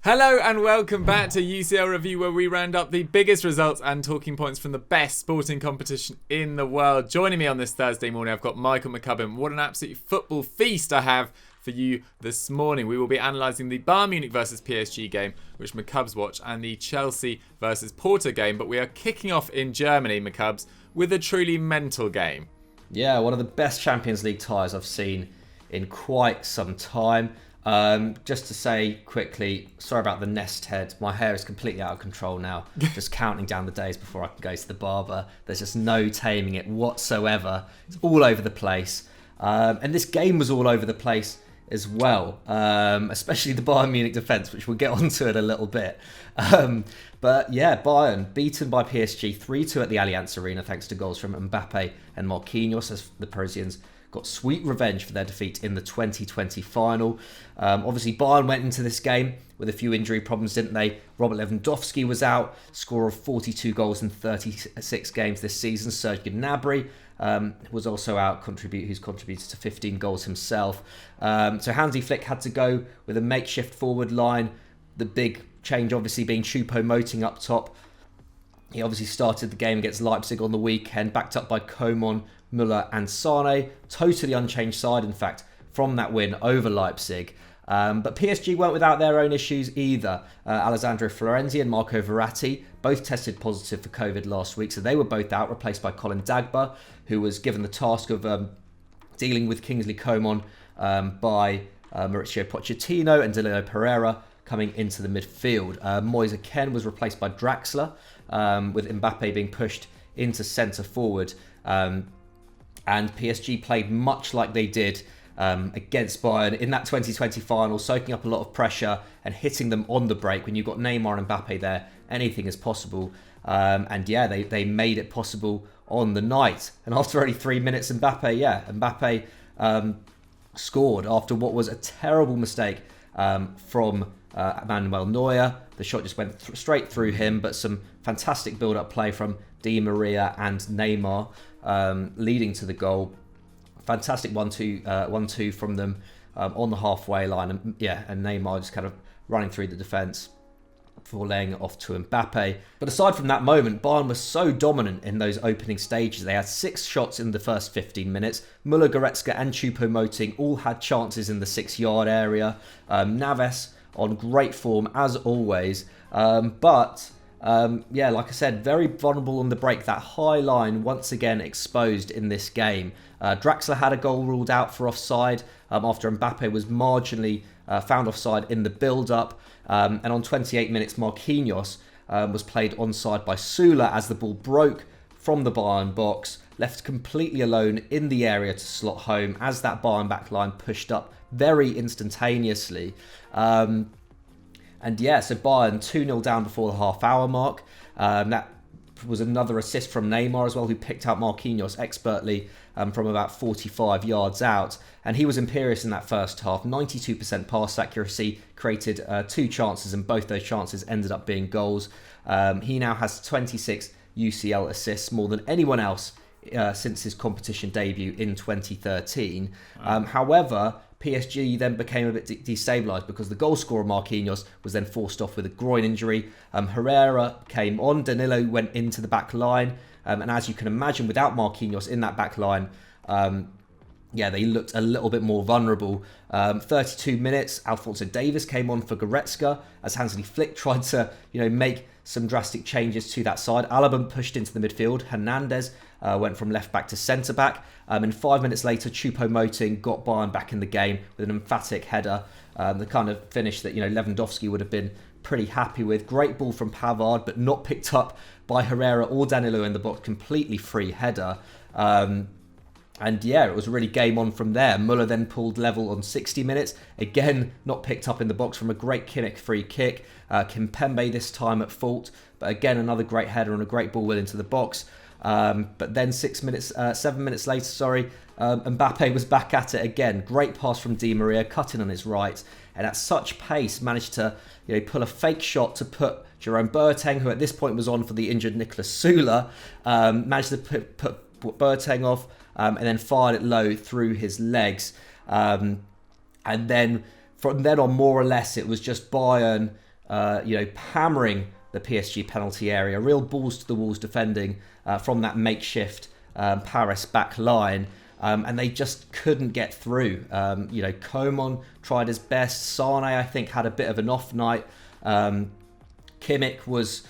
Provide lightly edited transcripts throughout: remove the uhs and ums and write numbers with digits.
Hello and welcome back to UCL Review, where we round up the biggest results and talking points from the best sporting competition in the world. Joining me on this Thursday morning, I've got Michael McCubbin. What an absolute football feast I have for you this morning. We will be analysing the Bayern Munich versus PSG game, which McCubbs watch, and the Chelsea versus Porto game. But we are kicking off in Germany, McCubbs, with a truly mental game. Yeah, one of the best Champions League ties I've seen in quite some time. Just to say quickly, sorry about the nest head. My hair is completely out of control now. Just counting down the days before I can go to the barber. There's just no taming it whatsoever. It's all over the place. And this game was all over the place as well. Especially the Bayern Munich defence, which we'll get onto in a little bit. But yeah, Bayern beaten by PSG 3-2 at the Allianz Arena thanks to goals from Mbappe and Marquinhos as the Parisians got sweet revenge for their defeat in the 2020 final. Obviously, Bayern went into this game with a few injury problems, didn't they? Robert Lewandowski was out, scorer of 42 goals in 36 games this season. Serge Gnabry was also out, who's contributed to 15 goals himself. So Hansi Flick had to go with a makeshift forward line. The big change obviously being Choupo-Moting up top. He obviously started the game against Leipzig on the weekend, backed up by Coman, Muller and Sane. Totally unchanged side, in fact, from that win over Leipzig. But PSG weren't without their own issues either. Alessandro Florenzi and Marco Verratti both tested positive for COVID last week, so they were both out, replaced by Colin Dagba, who was given the task of dealing with Kingsley Coman by Mauricio Pochettino and Danilo Pereira coming into the midfield. Moise Kean was replaced by Draxler, with Mbappe being pushed into centre forward. And PSG played much like they did against Bayern in that 2020 final, soaking up a lot of pressure and hitting them on the break. When you've got Neymar and Mbappe there, anything is possible. And yeah, they made it possible on the night. And after only 3 minutes, Mbappe scored after what was a terrible mistake from Manuel Neuer. The shot just went straight through him, but some fantastic build-up play from Di Maria and Neymar leading to the goal. Fantastic 1-2 from them on the halfway line. And Neymar just kind of running through the defence before laying it off to Mbappe. But aside from that moment, Bayern was so dominant in those opening stages. They had 6 shots in the first 15 minutes. Muller, Goretzka and Choupo-Moting all had chances in the 6-yard area. Naves on great form as always. Like I said, very vulnerable on the break. That high line once again exposed in this game. Draxler had a goal ruled out for offside after Mbappe was marginally found offside in the build-up. And on 28 minutes, Marquinhos was played onside by Sula as the ball broke from the Bayern box, left completely alone in the area to slot home as that Bayern back line pushed up very instantaneously. So Bayern 2-0 down before the half-hour mark. That was another assist from Neymar as well, who picked out Marquinhos expertly from about 45 yards out. And he was imperious in that first half. 92% pass accuracy, created 2 chances, and both those chances ended up being goals. He now has 26 UCL assists, more than anyone else since his competition debut in 2013. However, PSG then became a bit destabilised because the goal scorer Marquinhos was then forced off with a groin injury. Herrera came on, Danilo went into the back line, and as you can imagine, without Marquinhos in that back line, they looked a little bit more vulnerable. 32 minutes, Alphonso Davies came on for Goretzka as Hansi Flick tried to make some drastic changes to that side. Alaba pushed into the midfield. Hernandez went from left back to centre back. And 5 minutes later, Choupo-Moting got Bayern back in the game with an emphatic header. The kind of finish that Lewandowski would have been pretty happy with. Great ball from Pavard, but not picked up by Herrera or Danilo in the box. Completely free header. It was really game on from there. Muller then pulled level on 60 minutes. Again, not picked up in the box from a great Kimmich free kick. Kimpembe this time at fault. But again, another great header and a great ball into the box. But then 7 minutes later, Mbappe was back at it again. Great pass from Di Maria, cutting on his right. And at such pace, managed to pull a fake shot to put Jerome Boateng, who at this point was on for the injured Niklas Sula, managed to put Boateng off. And then fired it low through his legs. And then from then on, more or less, it was just Bayern hammering the PSG penalty area, real balls to the walls defending from that makeshift Paris back line. And they just couldn't get through. Coman tried his best. Sane, I think, had a bit of an off night. Kimmich was,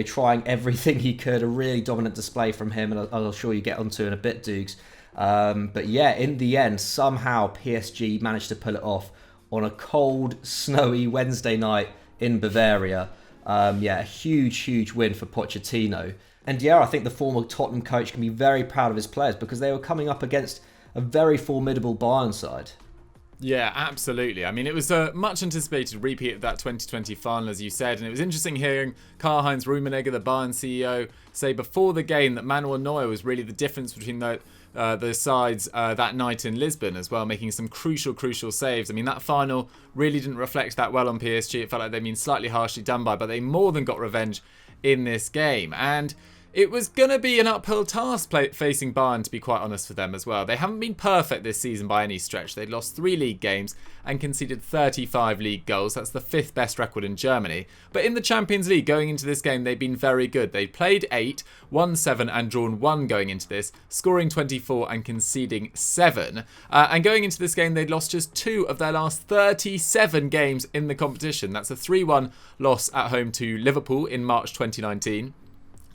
trying everything he could. A really dominant display from him, and I'll sure you get onto in a bit, Dukes. But yeah, in the end, somehow PSG managed to pull it off on a cold, snowy Wednesday night in Bavaria. A huge win for Pochettino. And yeah, I think the former Tottenham coach can be very proud of his players because they were coming up against a very formidable Bayern side. Yeah, absolutely. I mean, it was a much anticipated repeat of that 2020 final, as you said, and it was interesting hearing Karl-Heinz Rummenigge, the Bayern CEO, say before the game that Manuel Neuer was really the difference between the sides that night in Lisbon as well, making some crucial saves. I mean, that final really didn't reflect that well on PSG. It felt like they'd been slightly harshly done by, but they more than got revenge in this game. And it was going to be an uphill task facing Bayern, to be quite honest, for them as well. They haven't been perfect this season by any stretch. They'd lost 3 league games and conceded 35 league goals. That's the 5th best record in Germany. But in the Champions League, going into this game, they've been very good. They'd played 8, won 7 and drawn 1 going into this, scoring 24 and conceding 7. And going into this game, they'd lost just 2 of their last 37 games in the competition. That's a 3-1 loss at home to Liverpool in March 2019.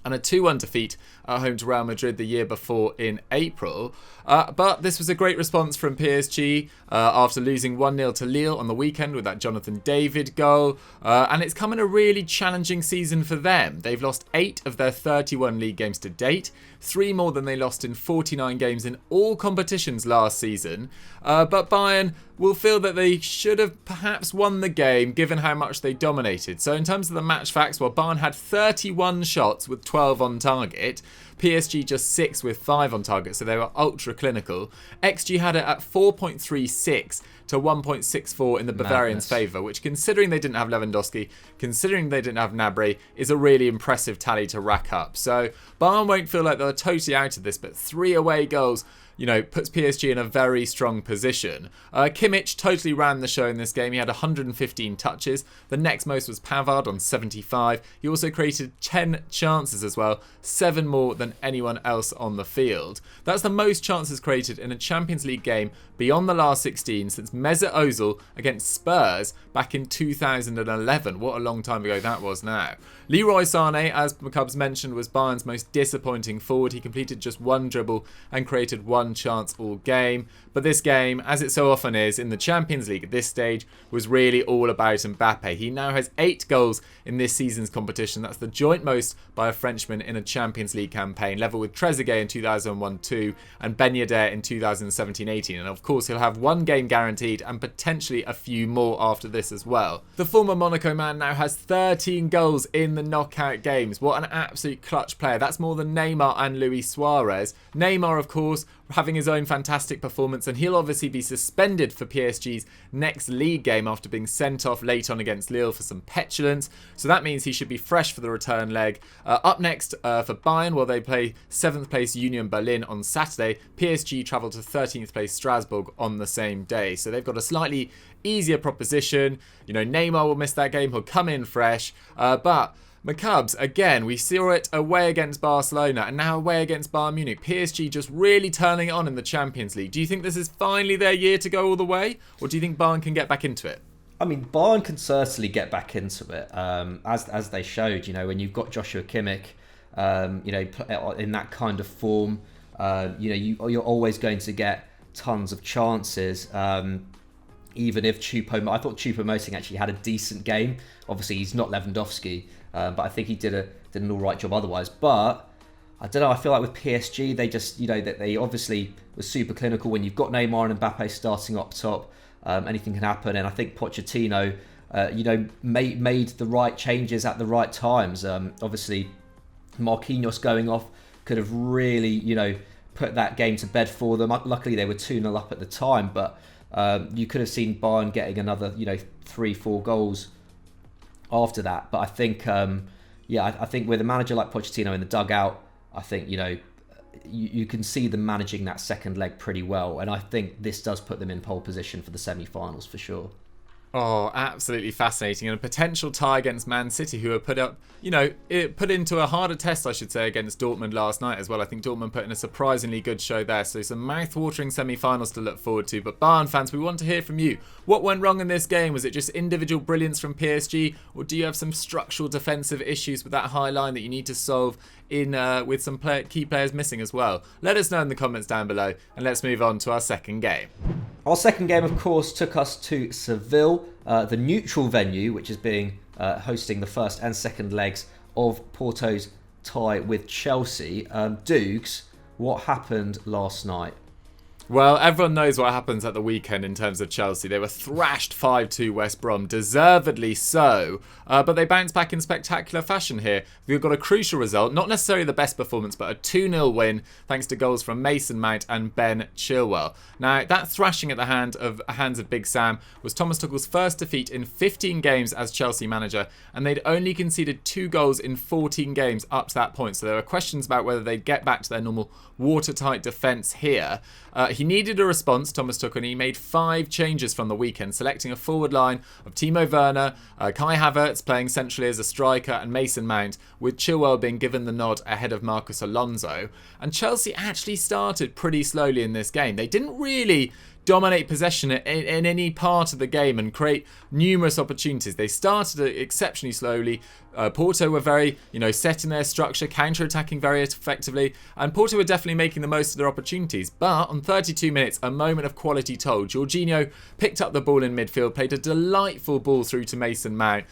And a 2-1 defeat at home to Real Madrid the year before in April. But this was a great response from PSG after losing 1-0 to Lille on the weekend with that Jonathan David goal. And it's come in a really challenging season for them. They've lost 8 of their 31 league games to date, 3 more than they lost in 49 games in all competitions last season. But Bayern will feel that they should have perhaps won the game given how much they dominated. So in terms of the match facts, well, Bayern had 31 shots with 12 on target. PSG just 6 with 5 on target, so they were ultra clinical. XG had it at 4.36 to 1.64 in the Bavarians' favour, which, considering they didn't have Lewandowski, considering they didn't have Gnabry, is a really impressive tally to rack up. So Bayern won't feel like they're totally out of this, but 3 away goals puts PSG in a very strong position. Kimmich totally ran the show in this game. He had 115 touches. The next most was Pavard on 75. He also created 10 chances as well, 7 more than anyone else on the field. That's the most chances created in a Champions League game beyond the last 16 since Mesut Ozil against Spurs back in 2011. What a long time ago that was now. Leroy Sané, as McCubbs mentioned, was Bayern's most disappointing forward. He completed just 1 dribble and created 1 chance all game. But this game, as it so often is in the Champions League at this stage, was really all about Mbappe. He now has 8 goals in this season's competition. That's the joint most by a Frenchman in a Champions League campaign, level with Trezeguet in 2001-2 and Ben Yedder in 2017-18. And of course, he'll have 1 game guaranteed and potentially a few more after this as well. The former Monaco man now has 13 goals in the knockout games. What an absolute clutch player. That's more than Neymar and Luis Suarez. Neymar, of course, having his own fantastic performance, and he'll obviously be suspended for PSG's next league game after being sent off late on against Lille for some petulance. So that means he should be fresh for the return leg. Up next for Bayern, well, they play 7th place Union Berlin on Saturday. PSG travel to 13th place Strasbourg on the same day. So they've got a slightly easier proposition. Neymar will miss that game. He'll come in fresh. But McCubbs, again, we saw it away against Barcelona and now away against Bayern Munich. PSG just really turning it on in the Champions League. Do you think this is finally their year to go all the way? Or do you think Bayern can get back into it? I mean, Bayern can certainly get back into it, as they showed. When you've got Joshua Kimmich, in that kind of form, you're always going to get tons of chances. Even if I thought Choupo-Moting actually had a decent game. Obviously, he's not Lewandowski, but I think he did an all right job otherwise. But I don't know. I feel like with PSG, they just that they obviously were super clinical. When you've got Neymar and Mbappe starting up top, anything can happen. And I think Pochettino, made the right changes at the right times. Obviously, Marquinhos going off could have really put that game to bed for them. Luckily, they were 2-0 up at the time, but you could have seen Bayern getting another 3-4 goals after that. But I think I think with a manager like Pochettino in the dugout, I think you can see them managing that second leg pretty well, and I think this does put them in pole position for the semi-finals for sure. Oh, absolutely fascinating. And a potential tie against Man City, who are put into a harder test, I should say, against Dortmund last night as well. I think Dortmund put in a surprisingly good show there. So some mouth-watering semi-finals to look forward to. But Bayern fans, we want to hear from you. What went wrong in this game? Was it just individual brilliance from PSG? Or do you have some structural defensive issues with that high line that you need to solve with some key players missing as well? Let us know in the comments down below. And let's move on to our second game. Our second game, of course, took us to Seville, the neutral venue, which is hosting the first and second legs of Porto's tie with Chelsea. Dukes, what happened last night? Well, everyone knows what happens at the weekend in terms of Chelsea. They were thrashed 5-2 West Brom, deservedly so. But they bounced back in spectacular fashion here. We've got a crucial result, not necessarily the best performance, but a 2-0 win thanks to goals from Mason Mount and Ben Chilwell. Now, that thrashing at the hands of Big Sam was Thomas Tuchel's first defeat in 15 games as Chelsea manager, and they'd only conceded 2 goals in 14 games up to that point. So there were questions about whether they'd get back to their normal watertight defence here. He needed a response, Thomas Tuchel, and he made 5 changes from the weekend, selecting a forward line of Timo Werner, Kai Havertz playing centrally as a striker, and Mason Mount, with Chilwell being given the nod ahead of Marcos Alonso. And Chelsea actually started pretty slowly in this game. They didn't really dominate possession in any part of the game and create numerous opportunities. They started exceptionally slowly. Porto were very, set in their structure, counter-attacking very effectively, and Porto were definitely making the most of their opportunities. But on 32 minutes, a moment of quality told. Jorginho picked up the ball in midfield, played a delightful ball through to Mason Mount,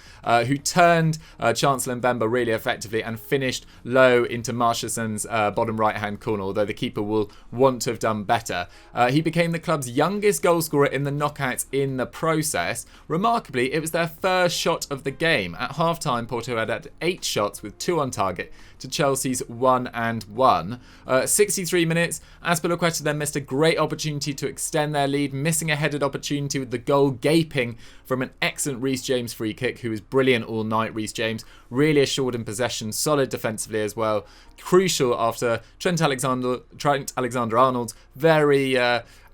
who turned Chancellor Mbemba really effectively and finished low into Marcheson's bottom right-hand corner, although the keeper will want to have done better. He became the club's youngest goalscorer in the knockouts in the process. Remarkably, it was their first shot of the game. At half-time, Porto had 8 shots with 2 on target to Chelsea's 1 and 1. 63 minutes, Azpilicueta then missed a great opportunity to extend their lead, missing a headed opportunity with the goal gaping from an excellent Reece James free kick, who was brilliant all night. Reece James really assured in possession, solid defensively as well. Crucial after Trent Alexander-Arnold's very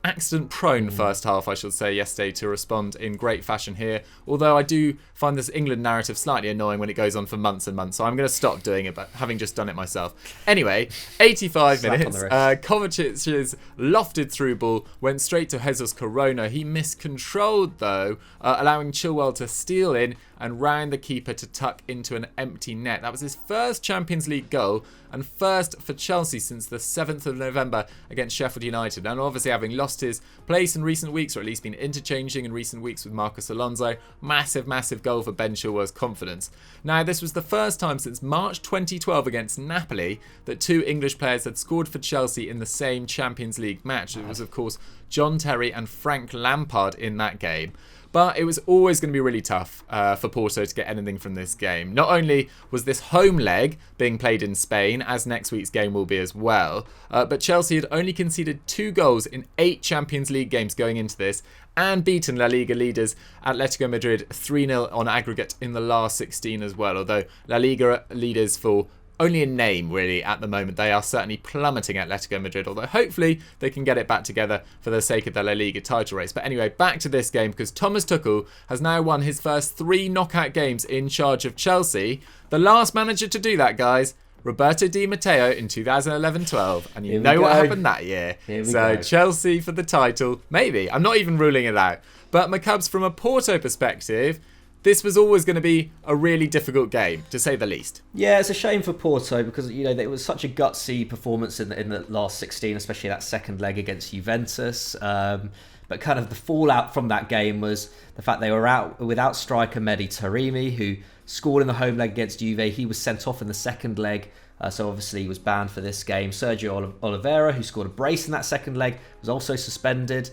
accident-prone first half, I should say, yesterday, to respond in great fashion here. Although I do find this England narrative slightly annoying when it goes on for months and months, so I'm going to stop doing it, but having just done it myself. Anyway, 85 minutes, Kovacic's lofted through ball went straight to Jesus Corona. He miscontrolled, though, allowing Chilwell to steal in and round the keeper to tuck into an empty net. That was his first Champions League goal and first for Chelsea since the 7th of November against Sheffield United. And obviously having lost his place in recent weeks, or at least been interchanging in recent weeks with Marcos Alonso, massive goal for Ben Chilwell's confidence. Now, this was the first time since March 2012 against Napoli that 2 English players had scored for Chelsea in the same Champions League match. It was, of course, John Terry and Frank Lampard in that game. But it was always going to be really tough for Porto to get anything from this game. Not only was this home leg being played in Spain, as next week's game will be as well, but Chelsea had only conceded 2 goals in 8 Champions League games going into this, and beaten La Liga leaders Atletico Madrid 3-0 on aggregate in the last 16 as well. Although La Liga leaders for only a name, really, at the moment. They are certainly plummeting Atletico Madrid, although hopefully they can get it back together for the sake of the La Liga title race. But anyway, back to this game, because Thomas Tuchel has now won his first 3 knockout games in charge of Chelsea. The last manager to do that, guys, Roberto Di Matteo in 2011-12, and you know what happened that year. So Chelsea for the title, maybe. I'm not even ruling it out. But McCubs, from a Porto perspective, this was always going to be a really difficult game, to say the least. Yeah, it's a shame for Porto because, it was such a gutsy performance in the last 16, especially that second leg against Juventus. But kind of the fallout from that game was the fact they were out without striker Mehdi Taremi, who scored in the home leg against Juve. He was sent off in the second leg, so obviously he was banned for this game. Sergio Oliveira, who scored a brace in that second leg, was also suspended.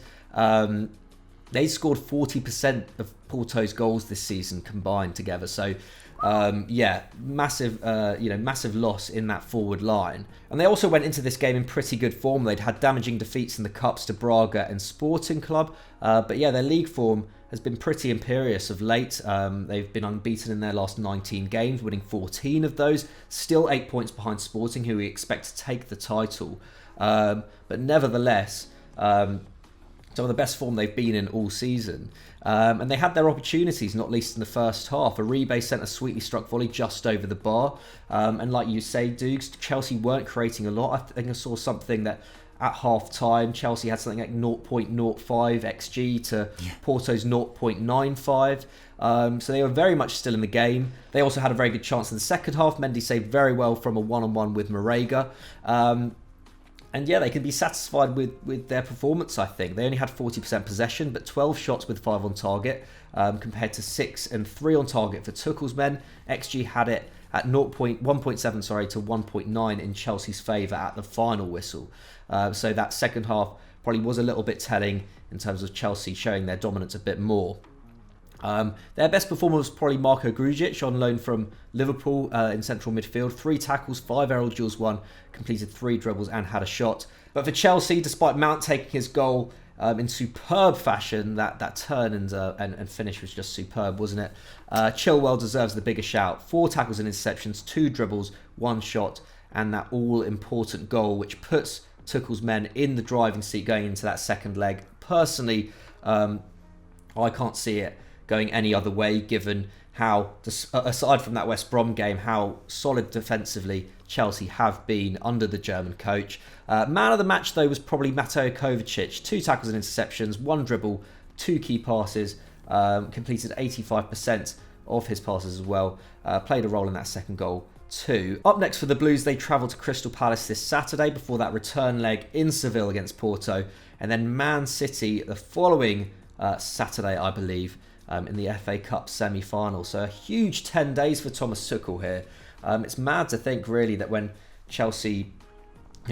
They scored 40% of Porto's goals this season combined together. So, massive loss in that forward line. And they also went into this game in pretty good form. They'd had damaging defeats in the Cups to Braga and Sporting Club. But their league form has been pretty imperious of late. They've been unbeaten in their last 19 games, winning 14 of those. Still 8 points behind Sporting, who we expect to take the title. But nevertheless, some of the best form they've been in all season. And they had their opportunities, not least in the first half. Uribe sent a sweetly struck volley just over the bar. And like you say, Dukes, Chelsea weren't creating a lot. I think I saw something that at half time, Chelsea had something like 0.05 XG to Porto's 0.95. So they were very much still in the game. They also had a very good chance in the second half. Mendy saved very well from a one-on-one with Marega. And yeah, they can be satisfied with their performance, I think. They only had 40% possession, but 12 shots with 5 on target, compared to 6 and 3 on target for Tuchel's men. XG had it at 1.7 to 1.9 in Chelsea's favour at the final whistle. So that second half probably was a little bit telling in terms of Chelsea showing their dominance a bit more. Their best performer was probably Marko Grujic on loan from Liverpool in central midfield. 3 tackles, 5 aerial duels won, completed 3 dribbles and had a shot. But for Chelsea, despite Mount taking his goal in superb fashion, that turn and finish was just superb, wasn't it? Chilwell deserves the bigger shout. 4 tackles and interceptions, 2 dribbles, 1 shot, and that all-important goal, which puts Tuchel's men in the driving seat going into that second leg. Personally, I can't see it going any other way, given how, aside from that West Brom game, how solid defensively Chelsea have been under the German coach. Man of the match, though, was probably Mateo Kovacic. 2 tackles and interceptions, 1 dribble, 2 key passes, completed 85% of his passes as well. Played a role in that second goal too. Up next for the Blues, they travel to Crystal Palace this Saturday before that return leg in Seville against Porto. And then Man City the following Saturday, I believe, in the FA Cup semi-final. So a huge 10 days for Thomas Tuchel here. It's mad to think, really, that when Chelsea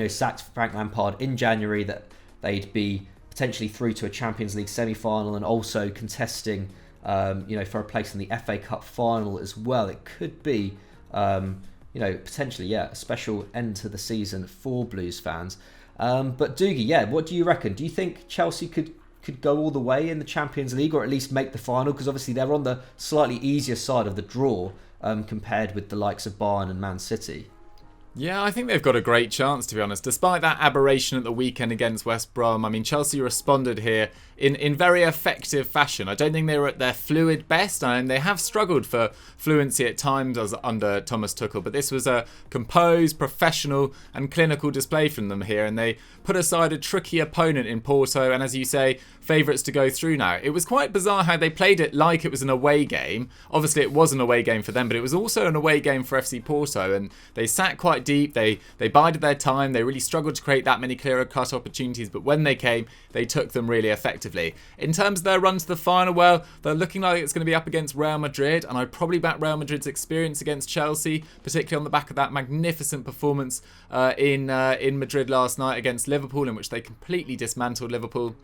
sacked Frank Lampard in January, that they'd be potentially through to a Champions League semi-final and also contesting for a place in the FA Cup final as well. It could be potentially, a special end to the season for Blues fans. But Dougie, what do you reckon? Do you think Chelsea could go all the way in the Champions League, or at least make the final? Because obviously they're on the slightly easier side of the draw compared with the likes of Bayern and Man City. Yeah, I think they've got a great chance, to be honest. Despite that aberration at the weekend against West Brom, I mean, Chelsea responded here in very effective fashion. I don't think they were at their fluid best, and they have struggled for fluency at times as under Thomas Tuchel, but this was a composed, professional and clinical display from them here, and they put aside a tricky opponent in Porto, and as you say, favourites to go through now. It was quite bizarre how they played it like it was an away game. Obviously it was an away game for them, but it was also an away game for FC Porto, and they sat quite deep, they bided their time, they really struggled to create that many clearer cut opportunities, but when they came, they took them really effectively. In terms of their run to the final, well, they're looking like it's going to be up against Real Madrid, and I'd probably back Real Madrid's experience against Chelsea, particularly on the back of that magnificent performance in Madrid last night against Liverpool, in which they completely dismantled Liverpool.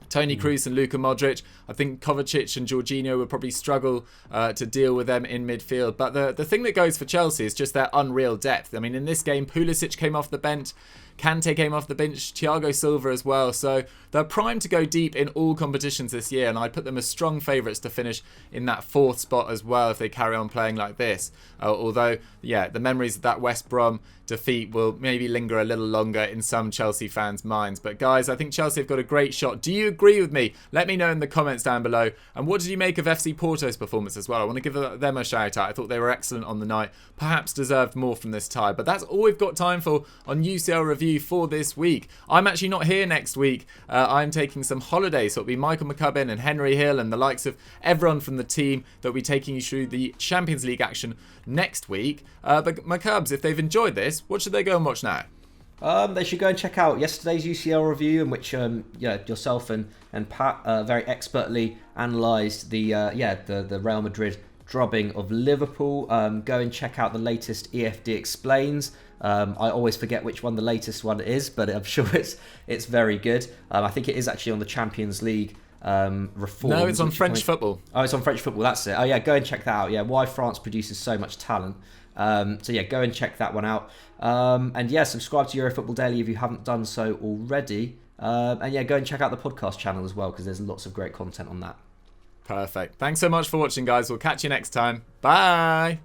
Toni Kroos and Luka Modric. I think Kovacic and Jorginho would probably struggle to deal with them in midfield. But the thing that goes for Chelsea is just their unreal depth. I mean, in this game, Pulisic came off the bench, Kante came off the bench, Thiago Silva as well. So they're primed to go deep in all competitions this year, and I'd put them as strong favourites to finish in that 4th spot as well if they carry on playing like this. Although, the memories of that West Brom defeat will maybe linger a little longer in some Chelsea fans' minds. But guys, I think Chelsea have got a great shot. Do you agree with me? Let me know in the comments down below. And what did you make of FC Porto's performance as well? I want to give them a shout out. I thought they were excellent on the night. Perhaps deserved more from this tie. But that's all we've got time for on UCL Review for this week. I'm actually not here next week. I'm taking some holidays. So it'll be Michael McCubbin and Henry Hill and the likes of everyone from the team that will be taking you through the Champions League action next week. But my Cubs, if they've enjoyed this, what should they go and watch now? They should go and check out yesterday's UCL review, in which yourself and Pat very expertly analysed the Real Madrid drubbing of Liverpool. Go and check out the latest EFD Explains. I always forget which one the latest one is, but I'm sure it's very good. I think it is actually on the Champions League reforms. No, it's on French football. Oh, it's on French football, that's it. Oh yeah, go and check that out. Yeah, why France produces so much talent. Go and check that one out. Subscribe to Eurofootball Daily if you haven't done so already. Go and check out the podcast channel as well, because there's lots of great content on that. Perfect. Thanks so much for watching, guys. We'll catch you next time. Bye.